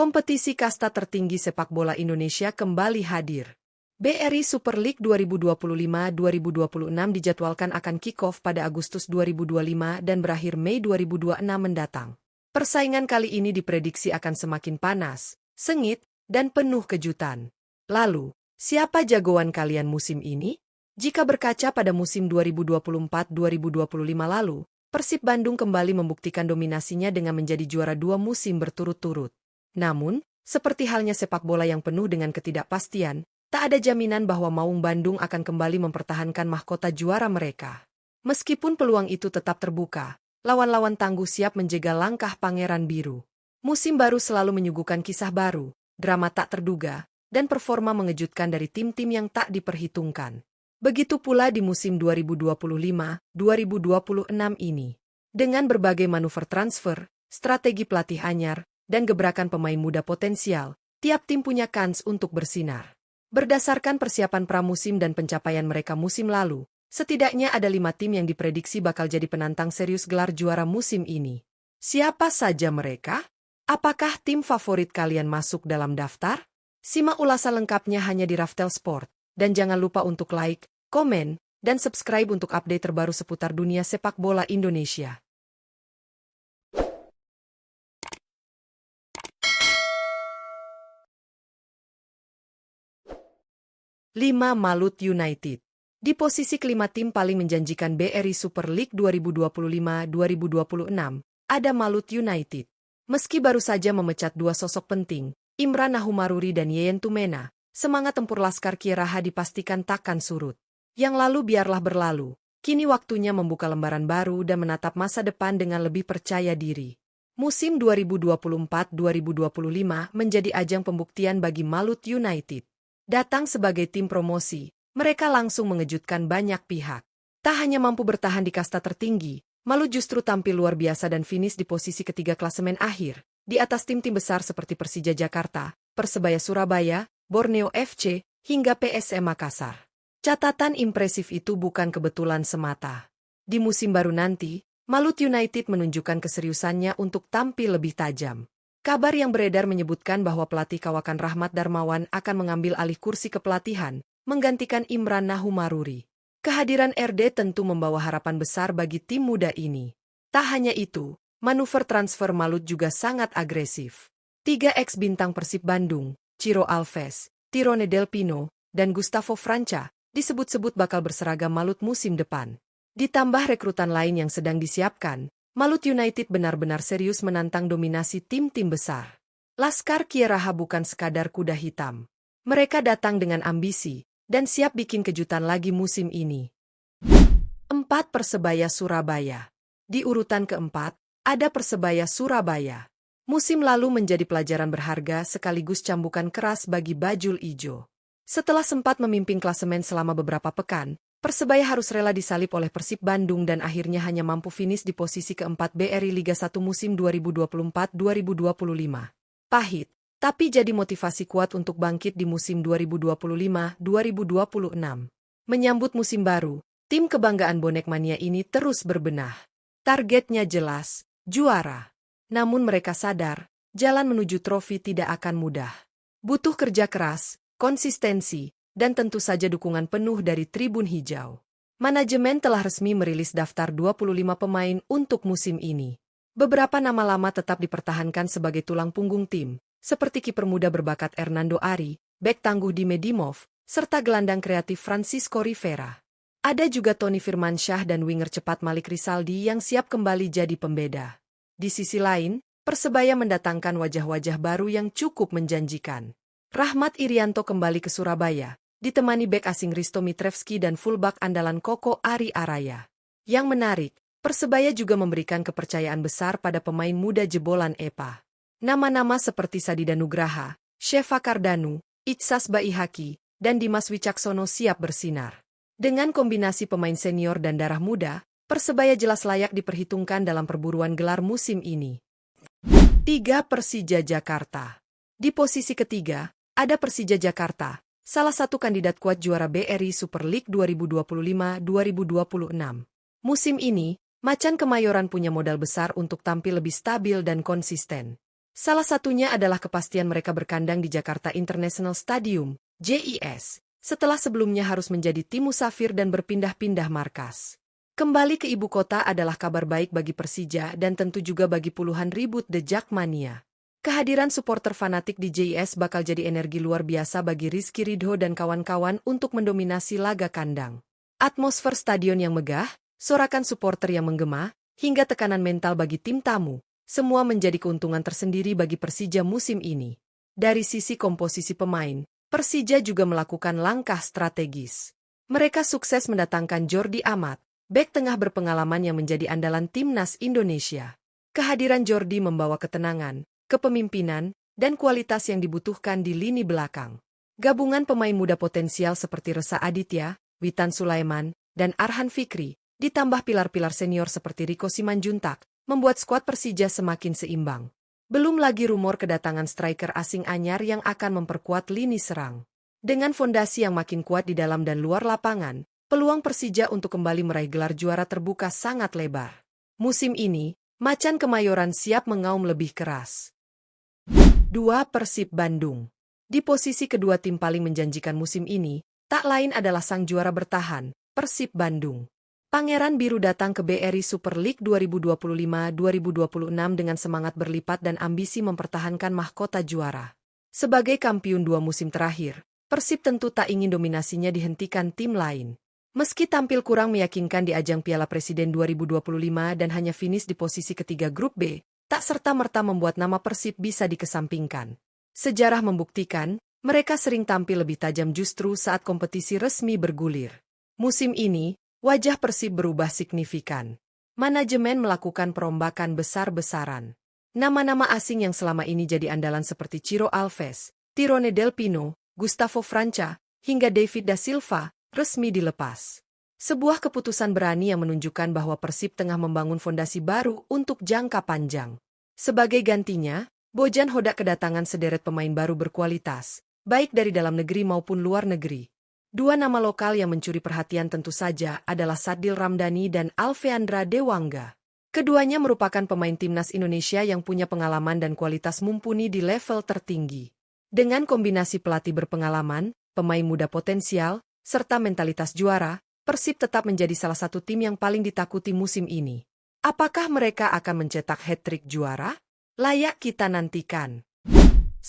Kompetisi kasta tertinggi sepak bola Indonesia kembali hadir. BRI Super League 2025-2026 dijadwalkan akan kick-off pada Agustus 2025 dan berakhir Mei 2026 mendatang. Persaingan kali ini diprediksi akan semakin panas, sengit, dan penuh kejutan. Lalu, siapa jagoan kalian musim ini? Jika berkaca pada musim 2024-2025 lalu, Persib Bandung kembali membuktikan dominasinya dengan menjadi juara 2 musim berturut-turut. Namun, seperti halnya sepak bola yang penuh dengan ketidakpastian, tak ada jaminan bahwa Maung Bandung akan kembali mempertahankan mahkota juara mereka. Meskipun peluang itu tetap terbuka, lawan-lawan tangguh siap menjegal langkah Pangeran Biru. Musim baru selalu menyuguhkan kisah baru, drama tak terduga, dan performa mengejutkan dari tim-tim yang tak diperhitungkan. Begitu pula di musim 2025-2026 ini. Dengan berbagai manuver transfer, strategi pelatih anyar, dan gebrakan pemain muda potensial, tiap tim punya kans untuk bersinar. Berdasarkan persiapan pramusim dan pencapaian mereka musim lalu, setidaknya ada 5 tim yang diprediksi bakal jadi penantang serius gelar juara musim ini. Siapa saja mereka? Apakah tim favorit kalian masuk dalam daftar? Simak ulasan lengkapnya hanya di Raftel Sport, dan jangan lupa untuk like, komen, dan subscribe untuk update terbaru seputar dunia sepak bola Indonesia. 5. Malut United. Di posisi kelima tim paling menjanjikan BRI Super League 2025-2026, ada Malut United. Meski baru saja memecat 2 sosok penting, Imran Nahumaruri dan Yeyen Tumena, semangat tempur Laskar Kieraha dipastikan takkan surut. Yang lalu biarlah berlalu, kini waktunya membuka lembaran baru dan menatap masa depan dengan lebih percaya diri. Musim 2024-2025 menjadi ajang pembuktian bagi Malut United. Datang sebagai tim promosi, mereka langsung mengejutkan banyak pihak. Tak hanya mampu bertahan di kasta tertinggi, Malut justru tampil luar biasa dan finish di posisi ketiga klasemen akhir, di atas tim-tim besar seperti Persija Jakarta, Persebaya Surabaya, Borneo FC, hingga PSM Makassar. Catatan impresif itu bukan kebetulan semata. Di musim baru nanti, Malut United menunjukkan keseriusannya untuk tampil lebih tajam. Kabar yang beredar menyebutkan bahwa pelatih kawakan Rahmat Darmawan akan mengambil alih kursi kepelatihan, menggantikan Imran Nahumaruri. Kehadiran RD tentu membawa harapan besar bagi tim muda ini. Tak hanya itu, manuver transfer Malut juga sangat agresif. 3 ex-bintang Persib Bandung, Ciro Alves, Tirone Del Pino, dan Gustavo Franca, disebut-sebut bakal berseragam Malut musim depan. Ditambah rekrutan lain yang sedang disiapkan, Malut United benar-benar serius menantang dominasi tim-tim besar. Laskar Kieraha bukan sekadar kuda hitam. Mereka datang dengan ambisi, dan siap bikin kejutan lagi musim ini. 4. Persebaya Surabaya. Di urutan keempat, ada Persebaya Surabaya. Musim lalu menjadi pelajaran berharga sekaligus cambukan keras bagi Bajul Ijo. Setelah sempat memimpin klasemen selama beberapa pekan, Persebaya harus rela disalip oleh Persib Bandung dan akhirnya hanya mampu finish di posisi keempat BRI Liga 1 musim 2024-2025. Pahit, tapi jadi motivasi kuat untuk bangkit di musim 2025-2026. Menyambut musim baru, tim kebanggaan bonek mania ini terus berbenah. Targetnya jelas, juara. Namun mereka sadar, jalan menuju trofi tidak akan mudah. Butuh kerja keras, konsistensi, dan tentu saja dukungan penuh dari Tribun Hijau. Manajemen telah resmi merilis daftar 25 pemain untuk musim ini. Beberapa nama lama tetap dipertahankan sebagai tulang punggung tim, seperti kiper muda berbakat Hernando Ari, bek tangguh Dime Dimov, serta gelandang kreatif Francisco Rivera. Ada juga Tony Firmansyah dan winger cepat Malik Rizaldi yang siap kembali jadi pembeda. Di sisi lain, Persebaya mendatangkan wajah-wajah baru yang cukup menjanjikan. Rahmat Irianto kembali ke Surabaya, ditemani bek asing Risto Mitrevski dan fullback andalan Koko Ari Araya. Yang menarik, Persebaya juga memberikan kepercayaan besar pada pemain muda jebolan EPA. Nama-nama seperti Sadida Nugraha, Sheva Kardanu, Ichsas Baihaki, dan Dimas Wicaksono siap bersinar. Dengan kombinasi pemain senior dan darah muda, Persebaya jelas layak diperhitungkan dalam perburuan gelar musim ini. 3. Persija Jakarta. Di posisi ketiga, ada Persija Jakarta, salah satu kandidat kuat juara BRI Super League 2025-2026. Musim ini, Macan Kemayoran punya modal besar untuk tampil lebih stabil dan konsisten. Salah satunya adalah kepastian mereka berkandang di Jakarta International Stadium, JIS, setelah sebelumnya harus menjadi tim musafir dan berpindah-pindah markas. Kembali ke ibu kota adalah kabar baik bagi Persija dan tentu juga bagi puluhan ribu The Jackmania. Kehadiran supporter fanatik di JIS bakal jadi energi luar biasa bagi Rizky Ridho dan kawan-kawan untuk mendominasi laga kandang. Atmosfer stadion yang megah, sorakan supporter yang menggema, hingga tekanan mental bagi tim tamu, semua menjadi keuntungan tersendiri bagi Persija musim ini. Dari sisi komposisi pemain, Persija juga melakukan langkah strategis. Mereka sukses mendatangkan Jordi Amat, bek tengah berpengalaman yang menjadi andalan timnas Indonesia. Kehadiran Jordi membawa ketenangan, kepemimpinan, dan kualitas yang dibutuhkan di lini belakang. Gabungan pemain muda potensial seperti Reza Aditya, Witan Sulaiman, dan Arhan Fikri, ditambah pilar-pilar senior seperti Rico Simanjuntak, membuat skuad Persija semakin seimbang. Belum lagi rumor kedatangan striker asing anyar yang akan memperkuat lini serang. Dengan fondasi yang makin kuat di dalam dan luar lapangan, peluang Persija untuk kembali meraih gelar juara terbuka sangat lebar. Musim ini, Macan Kemayoran siap mengaum lebih keras. 2. Persib Bandung. Di posisi kedua tim paling menjanjikan musim ini, tak lain adalah sang juara bertahan, Persib Bandung. Pangeran Biru datang ke BRI Super League 2025-2026 dengan semangat berlipat dan ambisi mempertahankan mahkota juara. Sebagai kampiun 2 musim terakhir, Persib tentu tak ingin dominasinya dihentikan tim lain. Meski tampil kurang meyakinkan di ajang Piala Presiden 2025 dan hanya finish di posisi ketiga grup B, tak serta-merta membuat nama Persib bisa dikesampingkan. Sejarah membuktikan, mereka sering tampil lebih tajam justru saat kompetisi resmi bergulir. Musim ini, wajah Persib berubah signifikan. Manajemen melakukan perombakan besar-besaran. Nama-nama asing yang selama ini jadi andalan seperti Ciro Alves, Tirone Del Pino, Gustavo Franca, hingga David da Silva, resmi dilepas. Sebuah keputusan berani yang menunjukkan bahwa Persib tengah membangun fondasi baru untuk jangka panjang. Sebagai gantinya, Bojan Hodak kedatangan sederet pemain baru berkualitas, baik dari dalam negeri maupun luar negeri. 2 nama lokal yang mencuri perhatian tentu saja adalah Sadil Ramdhani dan Alveandra Dewangga. Keduanya merupakan pemain timnas Indonesia yang punya pengalaman dan kualitas mumpuni di level tertinggi. Dengan kombinasi pelatih berpengalaman, pemain muda potensial, serta mentalitas juara, Persib tetap menjadi salah satu tim yang paling ditakuti musim ini. Apakah mereka akan mencetak hat-trick juara? Layak kita nantikan. 1.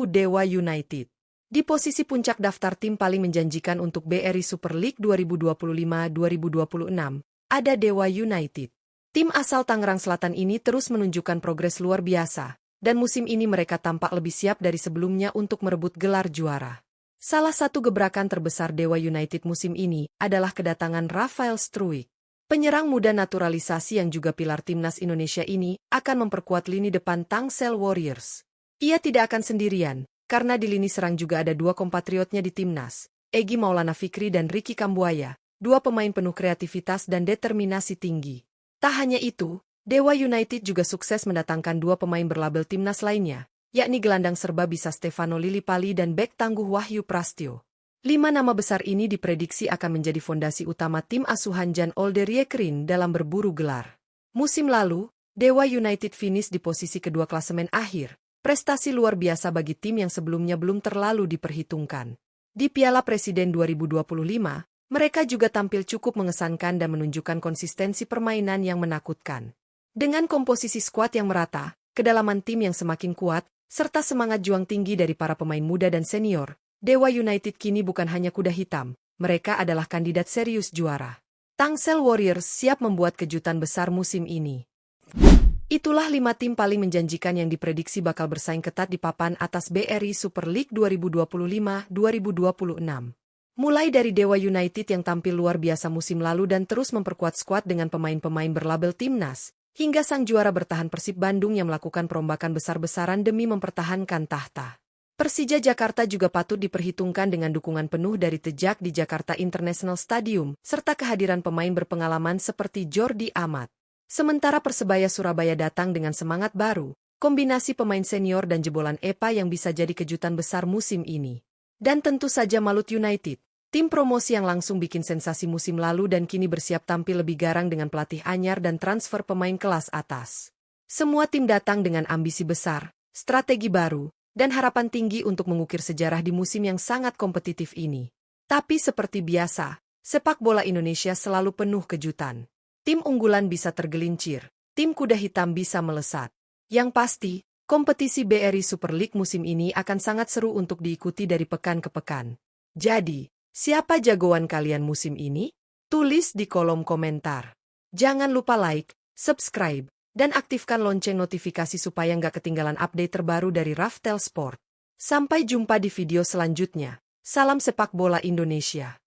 Dewa United. Di posisi puncak daftar tim paling menjanjikan untuk BRI Super League 2025-2026, ada Dewa United. Tim asal Tangerang Selatan ini terus menunjukkan progres luar biasa, dan musim ini mereka tampak lebih siap dari sebelumnya untuk merebut gelar juara. Salah satu gebrakan terbesar Dewa United musim ini adalah kedatangan Rafael Struijk. Penyerang muda naturalisasi yang juga pilar timnas Indonesia ini akan memperkuat lini depan Tangsel Warriors. Ia tidak akan sendirian, karena di lini serang juga ada 2 kompatriotnya di timnas, Egy Maulana Fikri dan Ricky Kambuaya, 2 pemain penuh kreativitas dan determinasi tinggi. Tak hanya itu, Dewa United juga sukses mendatangkan 2 pemain berlabel timnas lainnya, yakni gelandang serba bisa Stefano Lillipali dan bek tangguh Wahyu Prastyo. 5 nama besar ini diprediksi akan menjadi fondasi utama tim asuhan Jan Olderyekerin dalam berburu gelar. Musim lalu, Dewa United finish di posisi kedua klasemen akhir, prestasi luar biasa bagi tim yang sebelumnya belum terlalu diperhitungkan. Di Piala Presiden 2025, mereka juga tampil cukup mengesankan dan menunjukkan konsistensi permainan yang menakutkan. Dengan komposisi skuad yang merata, kedalaman tim yang semakin kuat, serta semangat juang tinggi dari para pemain muda dan senior, Dewa United kini bukan hanya kuda hitam, mereka adalah kandidat serius juara. Tangsel Warriors siap membuat kejutan besar musim ini. Itulah 5 tim paling menjanjikan yang diprediksi bakal bersaing ketat di papan atas BRI Super League 2025-2026. Mulai dari Dewa United yang tampil luar biasa musim lalu dan terus memperkuat skuad dengan pemain-pemain berlabel timnas, hingga sang juara bertahan Persib Bandung yang melakukan perombakan besar-besaran demi mempertahankan tahta. Persija Jakarta juga patut diperhitungkan dengan dukungan penuh dari Tejak di Jakarta International Stadium, serta kehadiran pemain berpengalaman seperti Jordi Amat. Sementara Persebaya Surabaya datang dengan semangat baru, kombinasi pemain senior dan jebolan EPA yang bisa jadi kejutan besar musim ini. Dan tentu saja Malut United, tim promosi yang langsung bikin sensasi musim lalu dan kini bersiap tampil lebih garang dengan pelatih anyar dan transfer pemain kelas atas. Semua tim datang dengan ambisi besar, strategi baru, dan harapan tinggi untuk mengukir sejarah di musim yang sangat kompetitif ini. Tapi seperti biasa, sepak bola Indonesia selalu penuh kejutan. Tim unggulan bisa tergelincir, tim kuda hitam bisa melesat. Yang pasti, kompetisi BRI Super League musim ini akan sangat seru untuk diikuti dari pekan ke pekan. Jadi, siapa jagoan kalian musim ini? Tulis di kolom komentar. Jangan lupa like, subscribe, dan aktifkan lonceng notifikasi supaya nggak ketinggalan update terbaru dari Raftel Sport. Sampai jumpa di video selanjutnya. Salam sepak bola Indonesia.